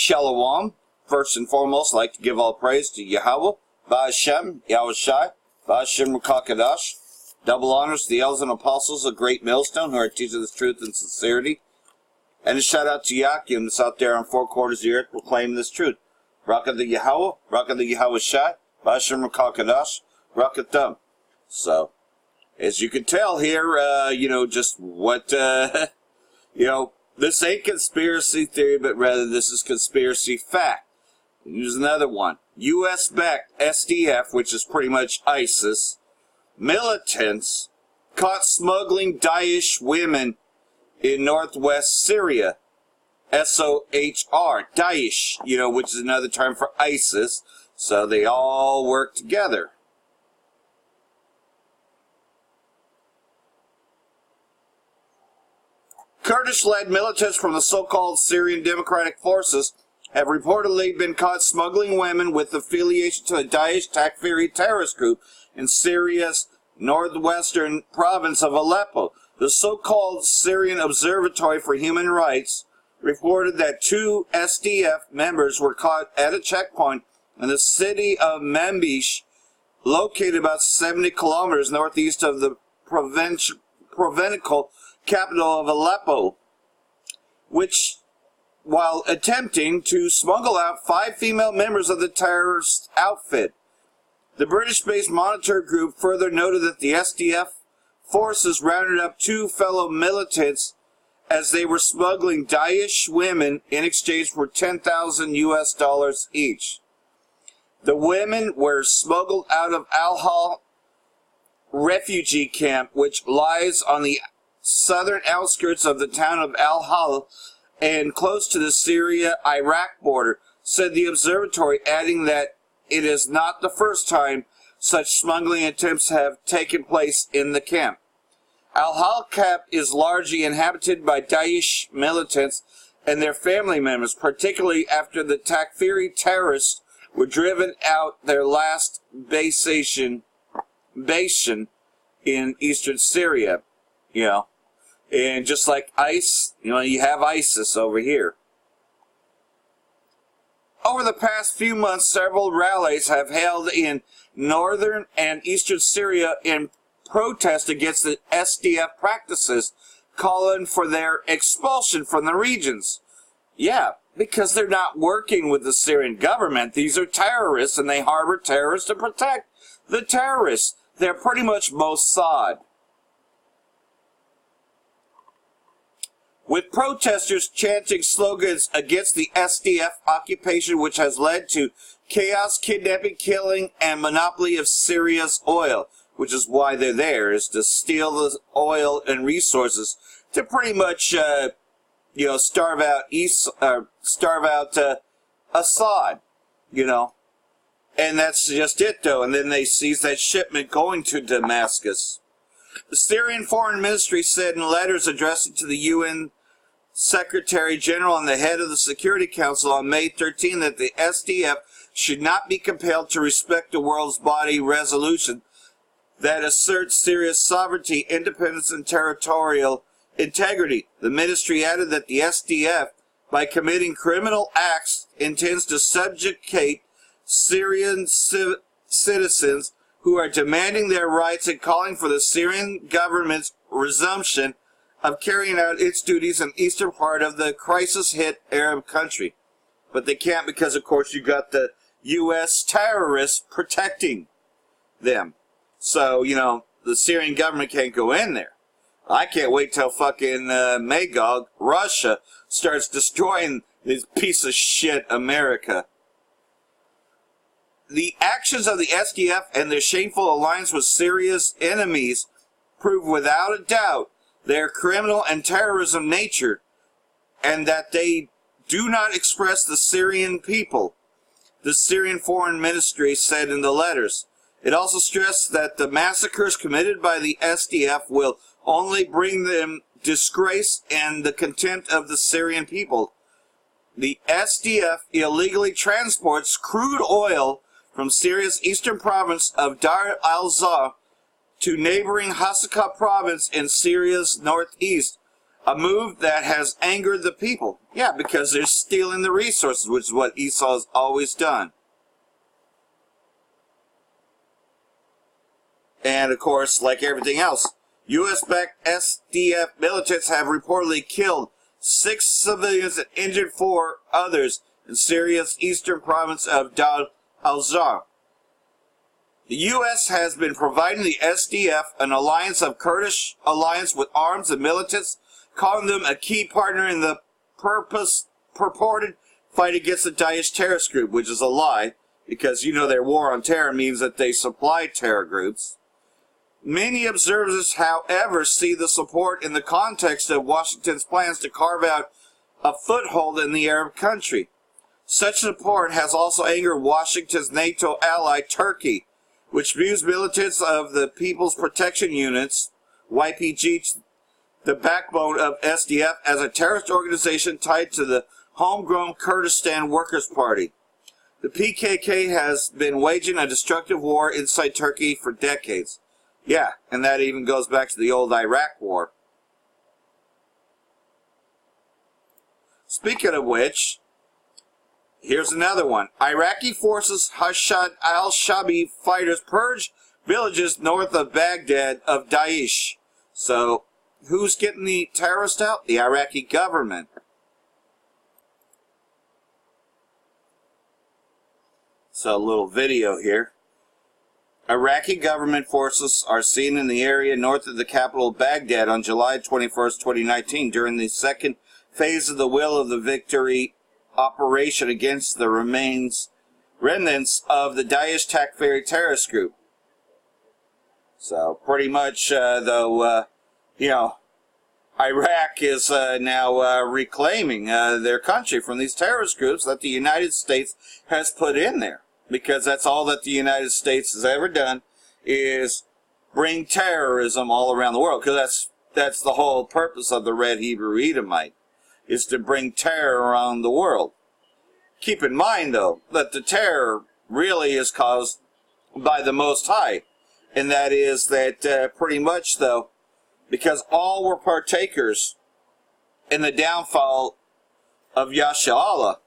Shalom. First and foremost, I'd like to give all praise to Yahweh, Ba'ashem, Yahushai, Ba'ashem Rakakadash. Double honors to the elders and apostles of Great Millstone who are teaching this truth and sincerity. And a shout out to Yakim that's out there on four quarters of the earth proclaiming this truth. Rakat the Yahweh, Rakat the Yahushai, Ba'ashem Rakakadash, Rakat them. So, as you can tell here, just what, this ain't conspiracy theory, but rather this is conspiracy fact. Here's another one. U.S.-backed SDF, which is pretty much ISIS, militants caught smuggling Daesh women in northwest Syria. S-O-H-R, Daesh, which is another term for ISIS. So they all work together. Kurdish-led militants from the so-called Syrian Democratic Forces have reportedly been caught smuggling women with affiliation to the Daesh Takfiri terrorist group in Syria's northwestern province of Aleppo. The so-called Syrian Observatory for Human Rights reported that 2 SDF members were caught at a checkpoint in the city of Manbij, located about 70 kilometers northeast of the provincial capital of Aleppo, which, while attempting to smuggle out 5 female members of the terrorist outfit. The British-based monitor group further noted that the SDF forces rounded up 2 fellow militants as they were smuggling Daesh women in exchange for $10,000 each. The women were smuggled out of Al-Hal refugee camp, which lies on the southern outskirts of the town of Al-Hal and close to the Syria-Iraq border, said the observatory, adding that it is not the first time such smuggling attempts have taken place in the camp. Al-Hal camp is largely inhabited by Daesh militants and their family members, particularly after the Takfiri terrorists were driven out their last basation in eastern Syria, And just like ICE, you have ISIS over here. Over the past few months, several rallies have held in northern and eastern Syria in protest against the SDF practices, calling for their expulsion from the regions. Yeah, because they're not working with the Syrian government. These are terrorists, and they harbor terrorists to protect the terrorists. They're pretty much Mossad. With protesters chanting slogans against the SDF occupation, which has led to chaos, kidnapping, killing, and monopoly of Syria's oil, which is why they're there, is to steal the oil and resources to pretty much, starve out Assad, And that's just it, though. And then they seize that shipment going to Damascus. The Syrian Foreign Ministry said in letters addressed to the UN Secretary General and the head of the Security Council on May 13 that the SDF should not be compelled to respect the world's body resolution that asserts Syria's sovereignty, independence, and territorial integrity. The ministry added that the SDF, by committing criminal acts, intends to subjugate Syrian citizens who are demanding their rights and calling for the Syrian government's resumption of carrying out its duties in the eastern part of the crisis-hit Arab country. But they can't because, of course, you got the U.S. terrorists protecting them. So, the Syrian government can't go in there. I can't wait till fucking Magog, Russia, starts destroying this piece of shit America. The actions of the SDF and their shameful alliance with Syria's enemies prove without a doubt their criminal and terrorism nature, and that they do not express the Syrian people, the Syrian Foreign Ministry said in the letters. It also stressed that the massacres committed by the SDF will only bring them disgrace and the contempt of the Syrian people. The SDF illegally transports crude oil from Syria's eastern province of Dar al-Zar to neighboring Hasaka province in Syria's northeast, A move that has angered the people. Yeah, because they're stealing the resources, which is what Esau has always done. And, of course, like everything else, U.S.-backed SDF militants have reportedly killed 6 civilians and injured 4 others in Syria's eastern province of Dal al-Zar. The U.S. has been providing the SDF, an alliance of Kurdish alliance with arms and militants, calling them a key partner in the purported fight against the Daesh terrorist group, which is a lie, because you know their war on terror means that they supply terror groups. Many observers, however, see the support in the context of Washington's plans to carve out a foothold in the Arab country. Such support has also angered Washington's NATO ally Turkey, which views militants of the People's Protection Units, YPG, the backbone of SDF, as a terrorist organization tied to the homegrown Kurdistan Workers' Party. The PKK has been waging a destructive war inside Turkey for decades. Yeah, and that even goes back to the old Iraq war. Speaking of which, here's another one. Iraqi forces Hashad al-Shabi fighters purge villages north of Baghdad of Daesh. So, who's getting the terrorists out? The Iraqi government. So, a little video here. Iraqi government forces are seen in the area north of the capital Baghdad on July 21st, 2019, during the second phase of the Will of the Victory operation against the remnants of the Daesh Takfiri terrorist group. So, pretty much, though, Iraq is now reclaiming their country from these terrorist groups that the United States has put in there. Because that's all that the United States has ever done, is bring terrorism all around the world. Because that's the whole purpose of the Red Hebrew Edomite, is to bring terror around the world. Keep in mind, though, that the terror really is caused by the Most High. And that is that pretty much, though, because all were partakers in the downfall of Yasha,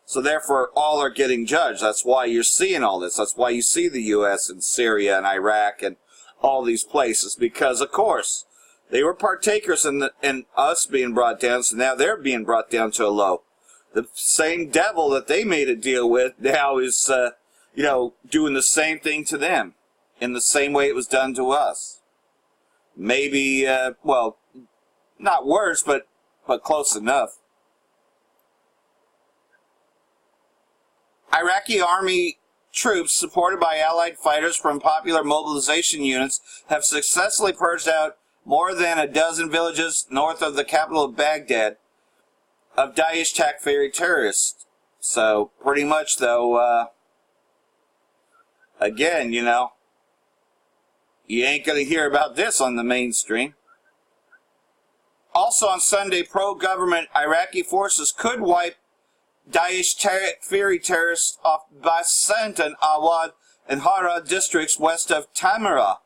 so therefore all are getting judged. That's why you're seeing all this. That's why you see the U.S. and Syria and Iraq and all these places. Because, of course, they were partakers in us being brought down, so now they're being brought down to a low. The same devil that they made a deal with now is, doing the same thing to them in the same way it was done to us. Maybe, not worse, but close enough. Iraqi army troops, supported by allied fighters from popular mobilization units, have successfully purged out more than a dozen villages north of the capital of Baghdad of Daesh Takfiri terrorists. So, pretty much, though, again, you ain't going to hear about this on the mainstream. Also on Sunday, pro-government Iraqi forces could wipe Daesh Takfiri terrorists off Basant and Awad and Hara districts west of Tamara.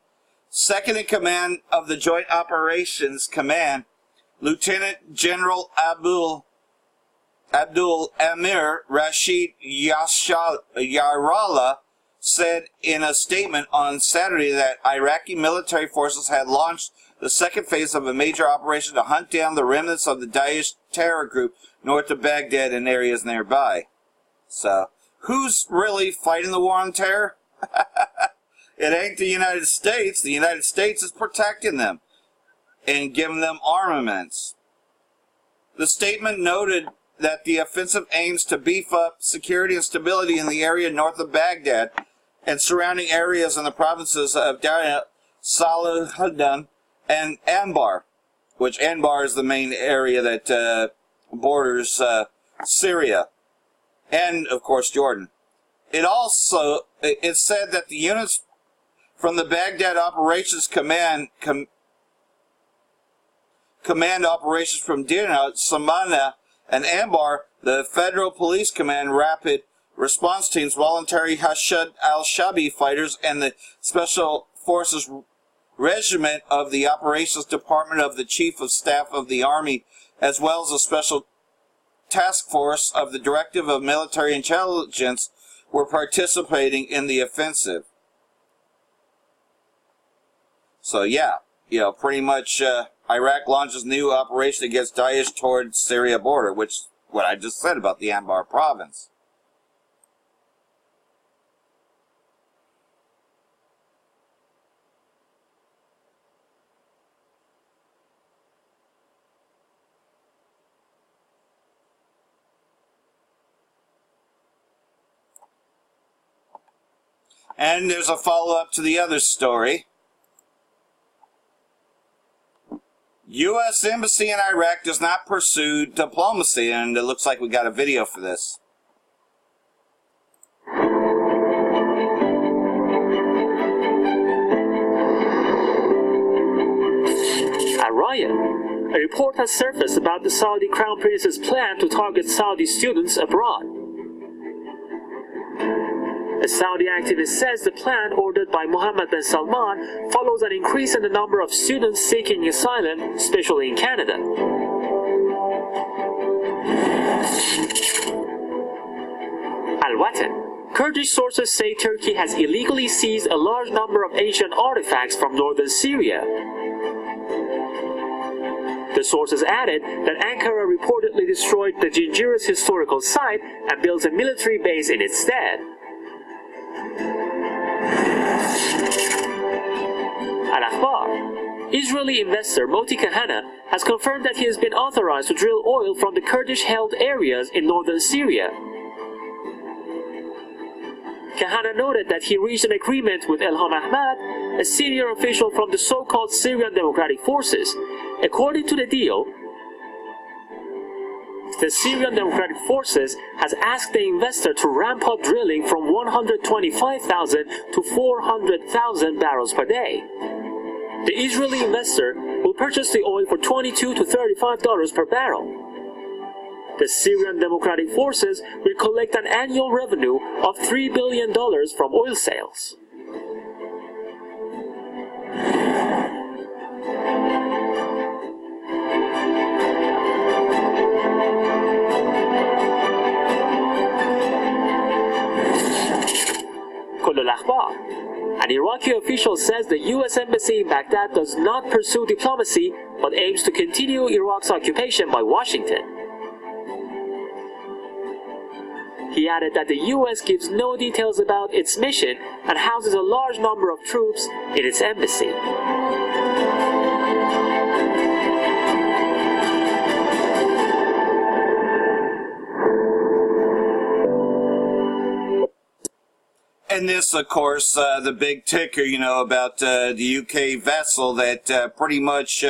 Second in command of the Joint Operations Command, Lieutenant General Abdul Amir Rashid Yarallah, said in a statement on Saturday that Iraqi military forces had launched the second phase of a major operation to hunt down the remnants of the Daesh terror group north of Baghdad and areas nearby. So, who's really fighting the war on terror? It ain't the United States. The United States is protecting them and giving them armaments. The statement noted that the offensive aims to beef up security and stability in the area north of Baghdad and surrounding areas in the provinces of Dar Salahuddin and Anbar, which Anbar is the main area that borders Syria and, of course, Jordan. It said that the units from the Baghdad Operations Command operations from Dirna, Samana, and Anbar, the Federal Police Command Rapid Response Teams, voluntary Hashad al-Shabi fighters, and the Special Forces Regiment of the Operations Department of the Chief of Staff of the Army, as well as a special task force of the Directive of Military Intelligence, were participating in the offensive. So yeah, pretty much Iraq launches new operation against Daesh towards Syria border, which is what I just said about the Anbar province. And there's a follow-up to the other story. U.S. Embassy in Iraq does not pursue diplomacy, and it looks like we got a video for this. At Riyadh, a report has surfaced about the Saudi Crown Prince's plan to target Saudi students abroad. A Saudi activist says the plan, ordered by Mohammed bin Salman, follows an increase in the number of students seeking asylum, especially in Canada. Al-Watan. Kurdish sources say Turkey has illegally seized a large number of ancient artifacts from northern Syria. The sources added that Ankara reportedly destroyed the Jingiris historical site and built a military base in its stead. Al-Akhbar. Israeli investor Moti Kahana has confirmed that he has been authorized to drill oil from the Kurdish-held areas in northern Syria. Kahana noted that he reached an agreement with Ilham Ahmad, a senior official from the so-called Syrian Democratic Forces. According to the deal, the Syrian Democratic Forces has asked the investor to ramp up drilling from 125,000 to 400,000 barrels per day. The Israeli investor will purchase the oil for $22 to $35 per barrel. The Syrian Democratic Forces will collect an annual revenue of $3 billion from oil sales. An Iraqi official says the U.S. Embassy in Baghdad does not pursue diplomacy, but aims to continue Iraq's occupation by Washington. He added that the U.S. gives no details about its mission and houses a large number of troops in its embassy. And this, of course, the big ticker, about the UK vessel that pretty much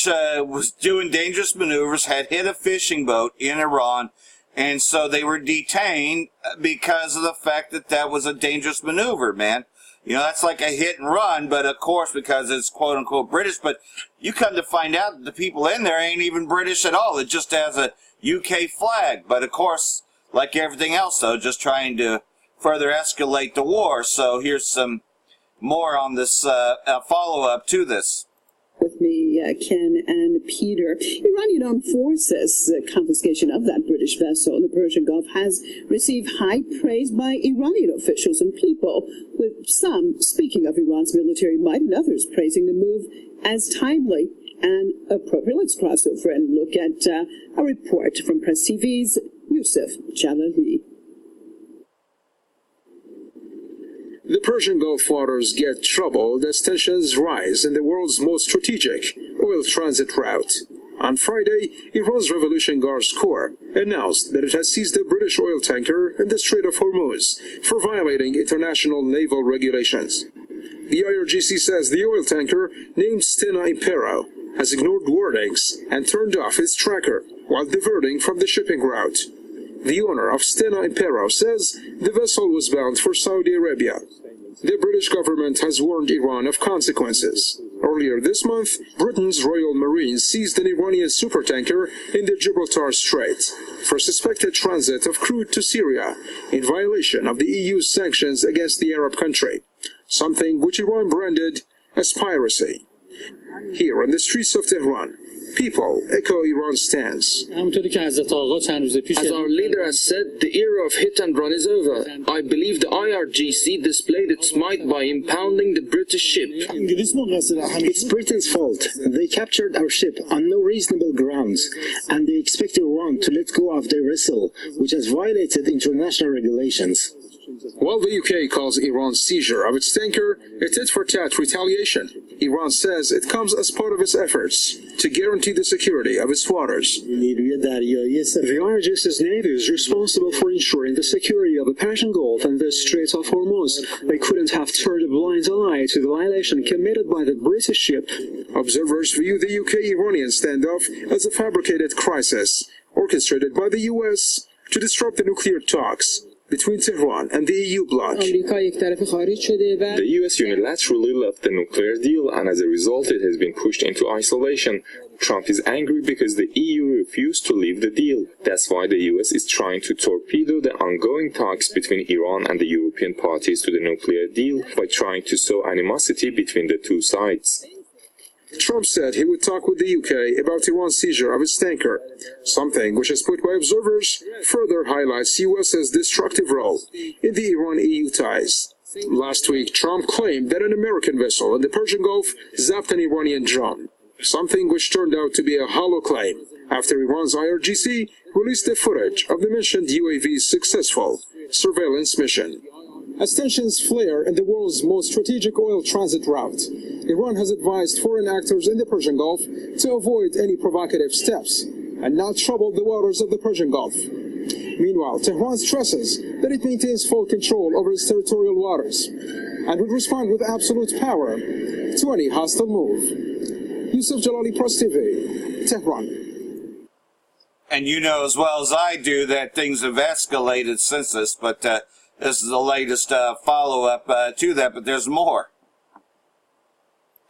was doing dangerous maneuvers, had hit a fishing boat in Iran, and so they were detained because of the fact that that was a dangerous maneuver, man. That's like a hit and run, but of course, because it's quote-unquote British, but you come to find out that the people in there ain't even British at all. It just has a UK flag, but of course, like everything else, though, just trying to further escalate the war. So here's some more on this follow-up to this. With me, Ken and Peter. Iranian armed forces confiscation of that British vessel in the Persian Gulf has received high praise by Iranian officials and people, with some speaking of Iran's military might and others praising the move as timely and appropriate. Let's cross over and look at a report from Press TV's Yusuf Jalali. The Persian Gulf waters get troubled as tensions rise in the world's most strategic oil transit route. On Friday, Iran's Revolution Guards Corps announced that it has seized a British oil tanker in the Strait of Hormuz for violating international naval regulations. The IRGC says the oil tanker, named Stena Impero, has ignored warnings and turned off its tracker while diverting from the shipping route. The owner of Stena Impero says the vessel was bound for Saudi Arabia. The British government has warned Iran of consequences. Earlier this month, Britain's Royal Marines seized an Iranian supertanker in the Gibraltar Strait for suspected transit of crude to Syria in violation of the EU's sanctions against the Arab country, something which Iran branded as piracy. Here in the streets of Tehran, people echo Iran's stance. As our leader has said, the era of hit and run is over. I believe the IRGC displayed its might by impounding the British ship. It's Britain's fault. They captured our ship on no reasonable grounds, and they expect Iran to let go of their vessel, which has violated international regulations. While the UK calls Iran's seizure of its tanker a tit-for-tat retaliation, Iran says it comes as part of its efforts to guarantee the security of its waters. The IRGC's Navy is responsible for ensuring the security of the Persian Gulf and the Strait of Hormuz. They couldn't have turned a blind eye to the violation committed by the British ship. Observers view the UK-Iranian standoff as a fabricated crisis, orchestrated by the US to disrupt the nuclear talks between Tehran and the EU bloc. The US unilaterally left the nuclear deal, and as a result it has been pushed into isolation. Trump is angry because the EU refused to leave the deal. That's why the US is trying to torpedo the ongoing talks between Iran and the European parties to the nuclear deal by trying to sow animosity between the two sides. Trump said he would talk with the UK about Iran's seizure of its tanker, something which is put by observers further highlights US's destructive role in the Iran-EU ties. Last week, Trump claimed that an American vessel in the Persian Gulf zapped an Iranian drone, something which turned out to be a hollow claim after Iran's IRGC released the footage of the mentioned UAV's successful surveillance mission. As tensions flare in the world's most strategic oil transit route, Iran has advised foreign actors in the Persian Gulf to avoid any provocative steps and not trouble the waters of the Persian Gulf. Meanwhile, Tehran stresses that it maintains full control over its territorial waters and would respond with absolute power to any hostile move. Yusuf Jalali, Press TV, Tehran. And you know as well as I do that things have escalated since this, but this is the latest follow-up to that, but there's more.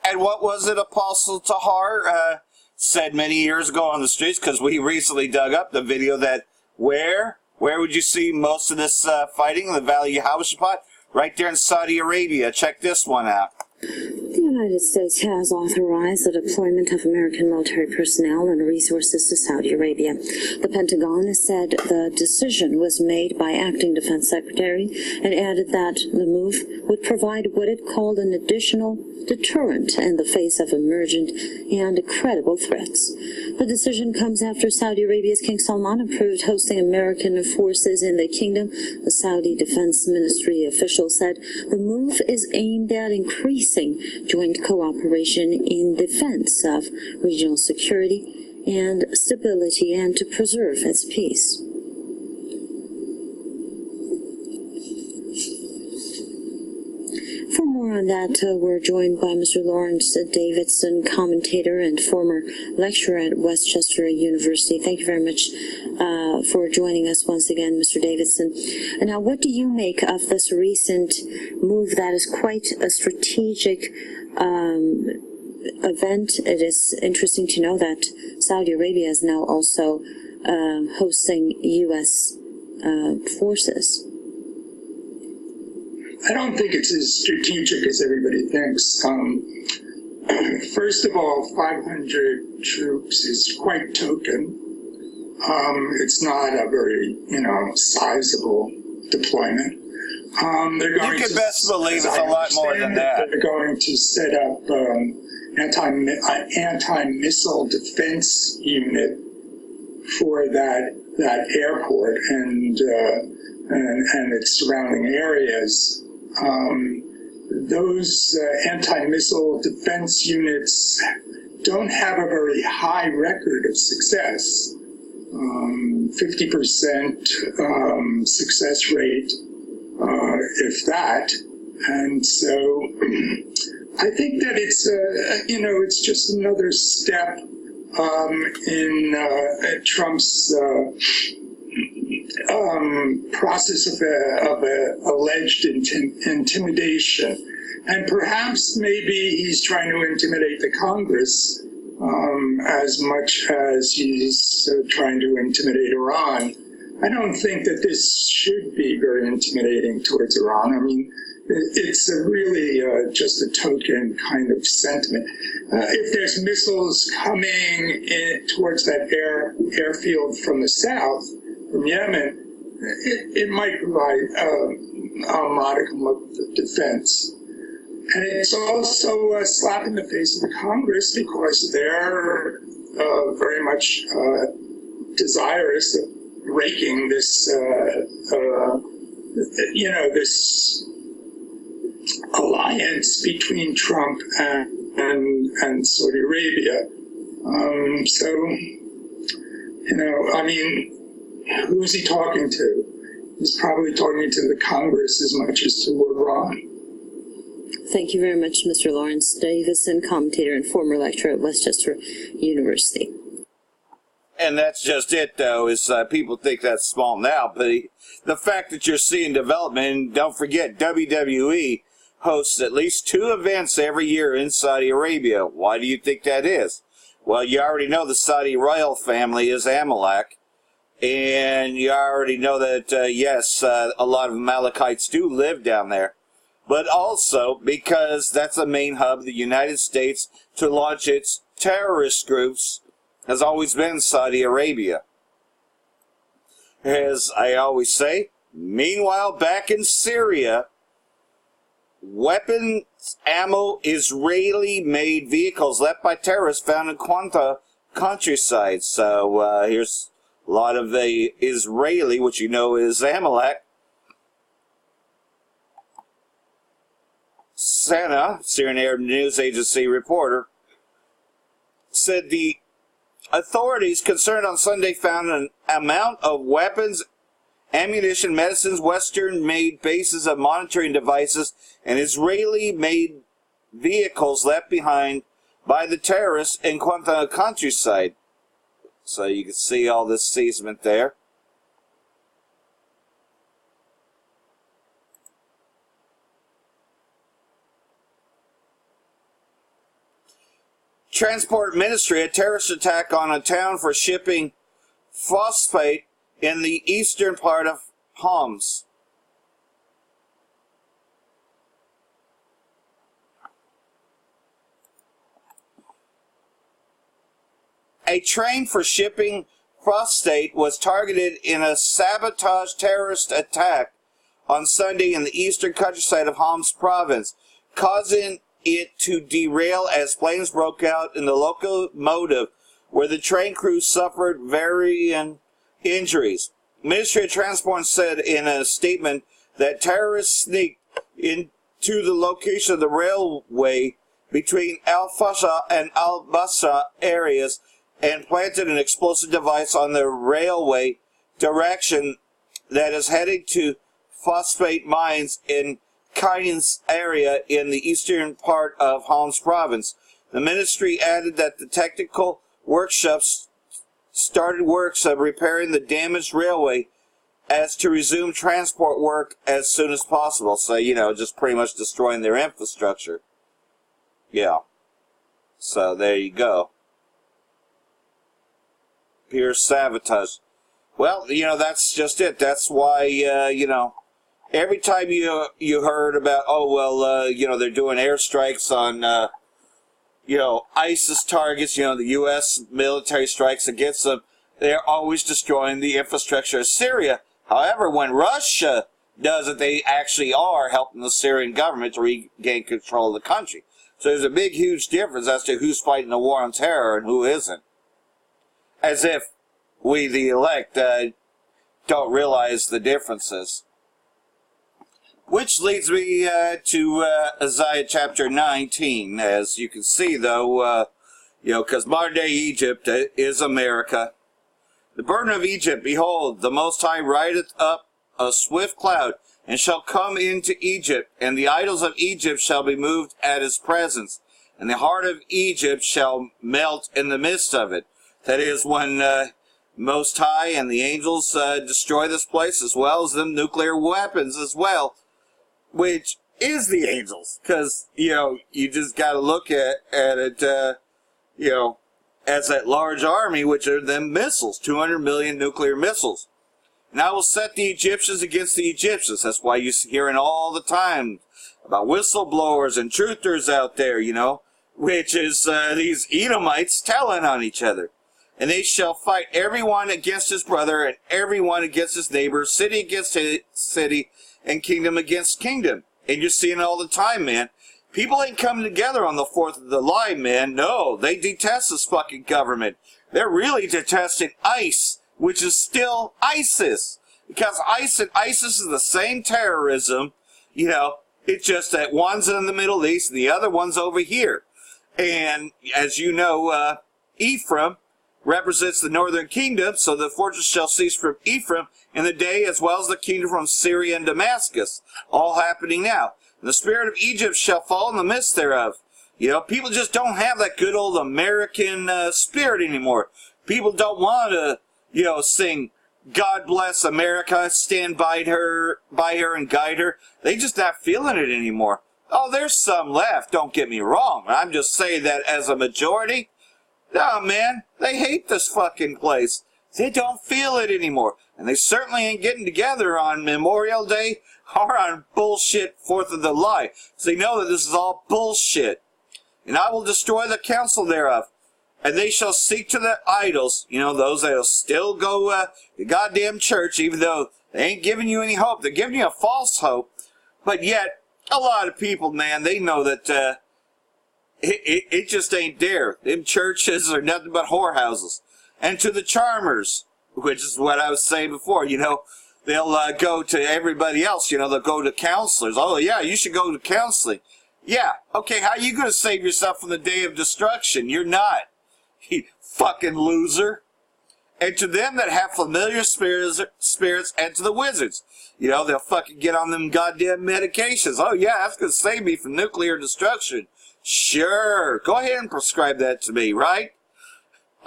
And what was it Apostle Tahar said many years ago on the streets? Because we recently dug up the video that where would you see most of this fighting in the Valley of Yehoshaphat? Right there in Saudi Arabia. Check this one out. The United States has authorized the deployment of American military personnel and resources to Saudi Arabia. The Pentagon has said the decision was made by Acting Defense Secretary and added that the move would provide what it called an additional deterrent in the face of emergent and credible threats. The decision comes after Saudi Arabia's King Salman approved hosting American forces in the kingdom. The Saudi Defense Ministry official said the move is aimed at increasing joint cooperation in defense of regional security and stability and to preserve its peace. For more on that, we're joined by Mr. Lawrence Davidson, commentator and former lecturer at Westchester University. Thank you very much for joining us once again, Mr. Davidson. And now, what do you make of this recent move that is quite a strategic event? It is interesting to know that Saudi Arabia is now also hosting U.S. forces. I don't think it's as strategic as everybody thinks. First of all, 500 troops is quite token. It's not a very, sizable deployment. They're going you can best believe it's a lot more than that. They're going to set up anti-missile defense unit for that airport and its surrounding areas. Those anti-missile defense units don't have a very high record of success. 50% success rate, if that. And so I think that it's it's just another step in Trump's process of alleged intimidation. And perhaps maybe he's trying to intimidate the Congress as much as he's trying to intimidate Iran. I don't think that this should be very intimidating towards Iran. I mean, it's really just a token kind of sentiment. If there's missiles coming in towards that airfield from the south, from Yemen, it might provide a modicum of defense. And it's also a slap in the face of the Congress because they're very much desirous of breaking this, this alliance between Trump and Saudi Arabia. Who's he talking to? He's probably talking to the Congress as much as to Iran. Thank you very much, Mr. Lawrence Davison, commentator and former lecturer at Westchester University. And that's just it, though, is people think that's small now, but the fact that you're seeing development, and don't forget, WWE hosts at least 2 events every year in Saudi Arabia. Why do you think that is? Well, you already know the Saudi royal family is Amalek, and you already know that, yes, a lot of Amalekites do live down there. But also because that's the main hub of the United States to launch its terrorist groups has always been Saudi Arabia. As I always say, meanwhile, back in Syria, weapons, ammo, Israeli-made vehicles left by terrorists found in Quanta countryside. So here's a lot of the Israeli, which you know is Amalek. Sana, Syrian Arab News Agency reporter, said the authorities concerned on Sunday found an amount of weapons, ammunition, medicines, Western-made bases of monitoring devices, and Israeli-made vehicles left behind by the terrorists in Quanta countryside. So you can see all this seismic there. Transport Ministry, a terrorist attack on a town for shipping phosphate in the eastern part of Homs. A train for shipping phosphate was targeted in a sabotage terrorist attack on Sunday in the eastern countryside of Homs province, causing it to derail as flames broke out in the locomotive, where the train crew suffered varying injuries. Ministry of Transport said in a statement that terrorists sneaked into the location of the railway between Al-Fasha and Al-Basra areas and planted an explosive device on the railway direction that is heading to phosphate mines in Kain's area in the eastern part of Homs province. The ministry added that the technical workshops started works of repairing the damaged railway as to resume transport work as soon as possible. So, just pretty much destroying their infrastructure. Yeah. So, there you go. Pure sabotage. Well, that's just it. That's why, every time you heard about, they're doing airstrikes on, ISIS targets, the U.S. military strikes against them, they're always destroying the infrastructure of Syria. However, when Russia does it, they actually are helping the Syrian government to regain control of the country. So there's a big, huge difference as to who's fighting the war on terror and who isn't. As if we, the elect, don't realize the differences. Which leads me to Isaiah chapter 19. As you can see, though, because modern-day Egypt is America. The burden of Egypt, behold, the Most High rideth up a swift cloud, and shall come into Egypt, and the idols of Egypt shall be moved at his presence, and the heart of Egypt shall melt in the midst of it. That is, when Most High and the angels destroy this place, as well as them nuclear weapons as well, which is the angels. Because, you just got to look at it, as that large army, which are them missiles, 200 million nuclear missiles. And I will set the Egyptians against the Egyptians. That's why you're hearing all the time about whistleblowers and truthers out there, which is these Edomites telling on each other. And they shall fight everyone against his brother, and everyone against his neighbor, city against city, and kingdom against kingdom. And you're seeing it all the time, man. People ain't coming together on the 4th of July, man. No, they detest this fucking government. They're really detesting ICE, which is still ISIS. Because ISIS is the same terrorism, it's just that one's in the Middle East and the other one's over here. And as you know, Ephraim represents the northern kingdom, so the fortress shall cease from Ephraim in the day, as well as the kingdom from Syria and Damascus. All happening now. And the spirit of Egypt shall fall in the midst thereof. People just don't have that good old American spirit anymore. People don't want to, sing God bless America, stand by her and guide her. They just not feeling it anymore. Oh, there's some left, don't get me wrong. I'm just saying that as a majority, no, man, they hate this fucking place. They don't feel it anymore. And they certainly ain't getting together on Memorial Day or on bullshit 4th of July. So they know that this is all bullshit. And I will destroy the counsel thereof. And they shall seek to the idols, those that'll still go to goddamn church, even though they ain't giving you any hope. They're giving you a false hope. But yet, a lot of people, man, they know that it just ain't there. Them churches are nothing but whorehouses. And to the charmers, which is what I was saying before, they'll go to everybody else, they'll go to counselors. Oh, yeah, you should go to counseling. Yeah, okay, how are you going to save yourself from the day of destruction? You're not. You fucking loser. And to them that have familiar spirits and to the wizards. They'll fucking get on them goddamn medications. Oh, yeah, that's going to save me from nuclear destruction. Sure, go ahead and prescribe that to me, right?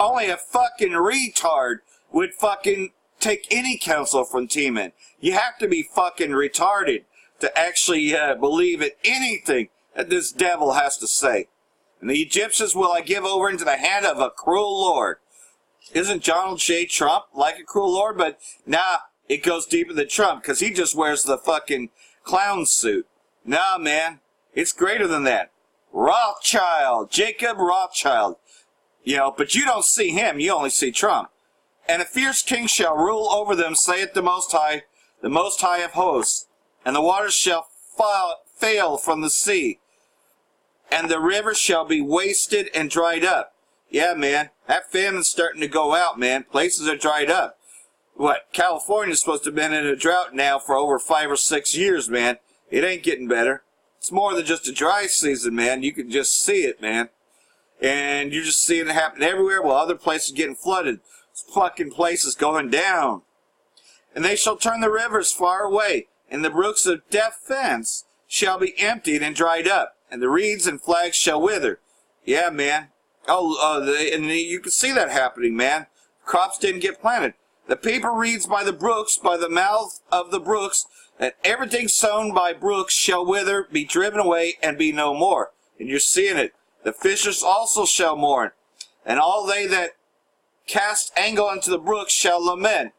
Only a fucking retard would fucking take any counsel from T-Men. You have to be fucking retarded to actually believe in anything that this devil has to say. And the Egyptians will I give over into the hand of a cruel lord. Isn't Donald J. Trump like a cruel lord? But nah, it goes deeper than Trump, because he just wears the fucking clown suit. Nah, man, it's greater than that. Rothschild, Jacob Rothschild. But you don't see him, you only see Trump. And a fierce king shall rule over them, saith the Most High of hosts. And the waters shall fail from the sea. And the river shall be wasted and dried up. Yeah, man, that famine's starting to go out, man. Places are dried up. What, California's supposed to have been in a drought now for over 5 or 6 years, man. It ain't getting better. It's more than just a dry season, man. You can just see it, man. And you're just seeing it happen everywhere while other places are getting flooded. This fucking place is going down. And they shall turn the rivers far away, and the brooks of defense shall be emptied and dried up, and the reeds and flags shall wither. Yeah, man. And you can see that happening, man. Crops didn't get planted. The paper reeds by the brooks, by the mouth of the brooks, that everything sown by brooks shall wither, be driven away, and be no more. And you're seeing it. The fishers also shall mourn, and all they that cast angle into the brooks shall lament,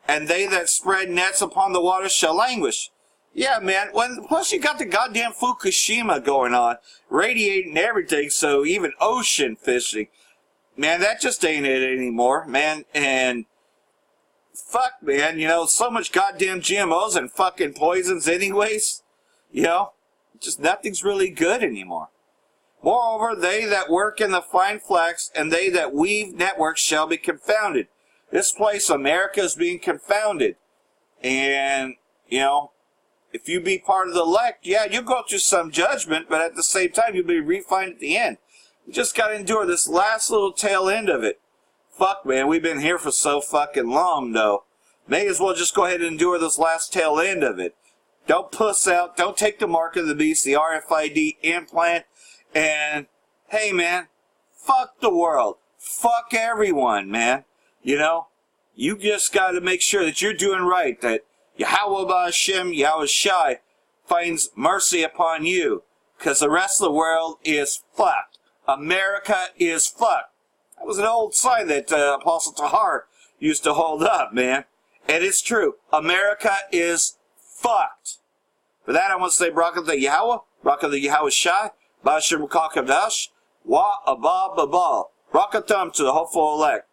and they that spread nets upon the waters shall languish. Yeah, man. Plus you got the goddamn Fukushima going on, radiating everything, so even ocean fishing. Man, that just ain't it anymore, man. And fuck, man, so much goddamn GMOs and fucking poisons anyways. Just nothing's really good anymore. Moreover, they that work in the fine flax and they that weave networks shall be confounded. This place, America, is being confounded. And, if you be part of the elect, yeah, you'll go through some judgment, but at the same time, you'll be refined at the end. You just got to endure this last little tail end of it. Fuck, man, we've been here for so fucking long, though. May as well just go ahead and endure this last tail end of it. Don't puss out. Don't take the mark of the beast, the RFID implant. And, hey, man, fuck the world. Fuck everyone, man. You just got to make sure that you're doing right, that Yahweh Ba'Shem, Yahweh Shai, finds mercy upon you, because the rest of the world is fucked. America is fucked. That was an old sign that Apostle Tahar used to hold up, man. And it's true. America is fucked. For that, I want to say Barak the Yahweh, Barak the Yahweh Shai, Ba'Shem Kakadash, Wa Abba Babal. Rakatham to the hopeful elect.